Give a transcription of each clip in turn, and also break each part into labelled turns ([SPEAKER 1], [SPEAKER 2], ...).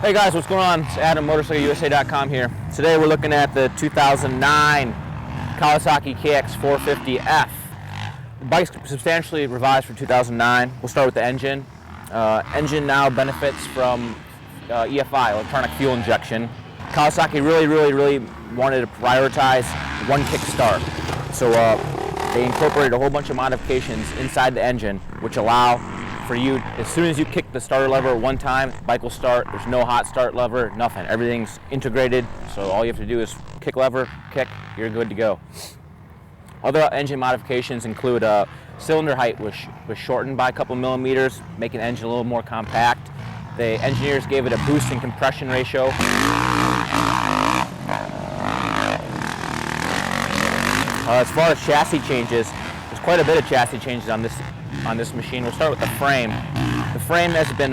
[SPEAKER 1] Hey guys, what's going on? It's Adam, MotorcycleUSA.com here. Today we're looking at the 2009 Kawasaki KX450F. The bike's substantially revised for 2009. We'll start with the engine. Engine now benefits from EFI, electronic fuel injection. Kawasaki really wanted to prioritize one kick start. So they incorporated a whole bunch of modifications inside the engine, which allow for you, as soon as you kick the starter lever one time, the bike will start. There's no hot start lever, nothing. Everything's integrated, so all you have to do is kick lever, kick, you're good to go. Other engine modifications include cylinder height was shortened by a couple millimeters, making the engine a little more compact. The engineers gave it a boost and compression ratio. As far as chassis changes, there's quite a bit of chassis changes on this machine. We'll start with the frame. The frame has been,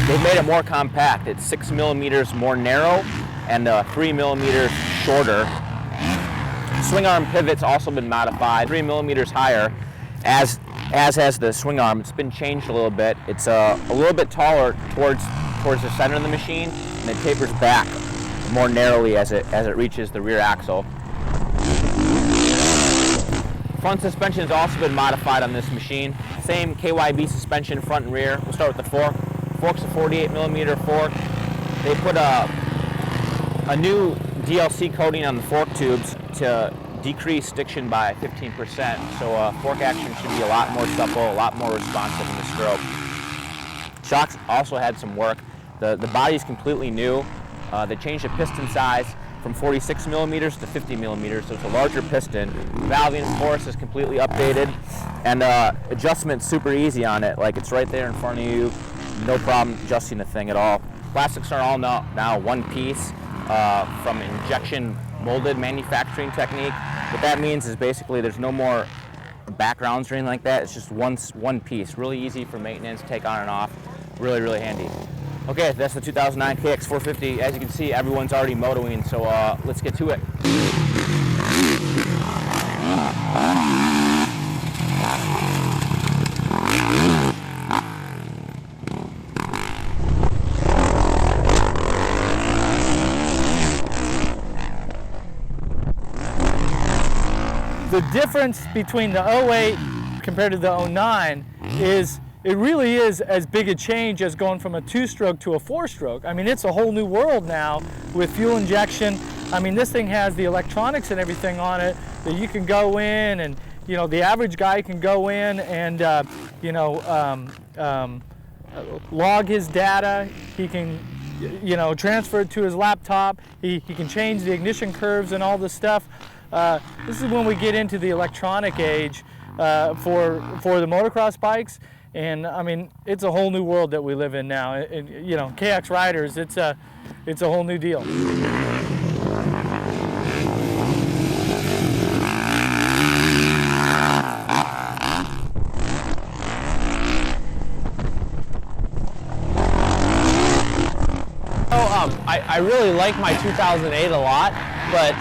[SPEAKER 1] they've made it more compact. It's 6 millimeters more narrow and 3 millimeters shorter. Swing arm pivot's also been modified, 3 millimeters higher, as has the swing arm. It's been changed a little bit. It's a little bit taller towards the center of the machine, and it tapers back more narrowly as it reaches the rear axle. Front suspension has also been modified on this machine. Same KYB suspension front and rear. We'll start with the fork. Fork's a 48 millimeter fork. They put a new DLC coating on the fork tubes to decrease stiction by 15%. So fork action should be a lot more supple, a lot more responsive in the stroke. Shocks also had some work. The body's completely new. They changed the piston size from 46 millimeters to 50 millimeters, so it's a larger piston. Valving, of course, is completely updated, and adjustment's super easy on it. Like, it's right there in front of you, no problem adjusting the thing at all. Plastics are all now one piece from injection molded manufacturing technique. What that means is basically there's no more backgrounds or anything like that. It's just one piece. Really easy for maintenance, take on and off. Really handy. Okay, that's the 2009 KX450. As you can see, everyone's already motoing, so let's get to it.
[SPEAKER 2] The difference between the 08 compared to the 09 is it really is as big a change as going from a 2-stroke to a 4-stroke. I mean, it's a whole new world now with fuel injection. I mean, this thing has the electronics and everything on it that you can go in and, you know, the average guy can go in and, log his data. He can, transfer it to his laptop. He can change the ignition curves and all this stuff. This is when we get into the electronic age for the motocross bikes. And I mean, it's a whole new world that we live in now. KX riders, it's a whole new deal.
[SPEAKER 3] I really like my 2008 a lot, but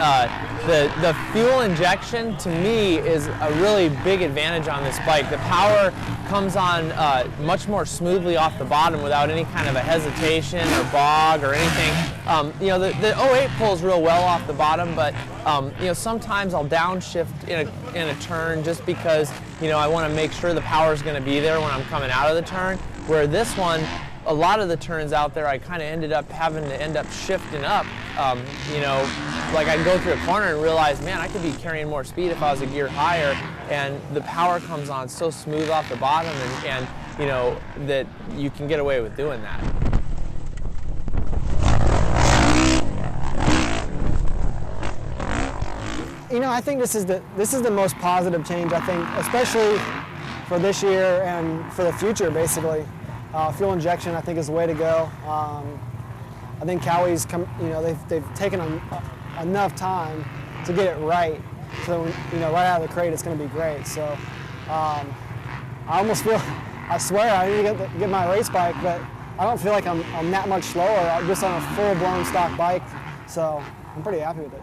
[SPEAKER 3] the fuel injection to me is a really big advantage on this bike. The power comes on much more smoothly off the bottom without any kind of a hesitation or bog or anything. The 08 pulls real well off the bottom, but sometimes I'll downshift in a turn just because I want to make sure the power is going to be there when I'm coming out of the turn. Where this one, a lot of the turns out there, I kind of ended up having to shifting up. Like I'd go through a corner and realize, man, I could be carrying more speed if I was a gear higher, and the power comes on so smooth off the bottom, and that you can get away with doing that.
[SPEAKER 4] I think this is the most positive change, I think, especially for this year and for the future, basically. Fuel injection, I think, is the way to go. I think Cowi's they've taken enough time to get it right, so right out of the crate it's going to be great. So I almost feel, I swear I need to get my race bike, but I don't feel like I'm that much slower just on a full-blown stock bike. So I'm pretty happy with it.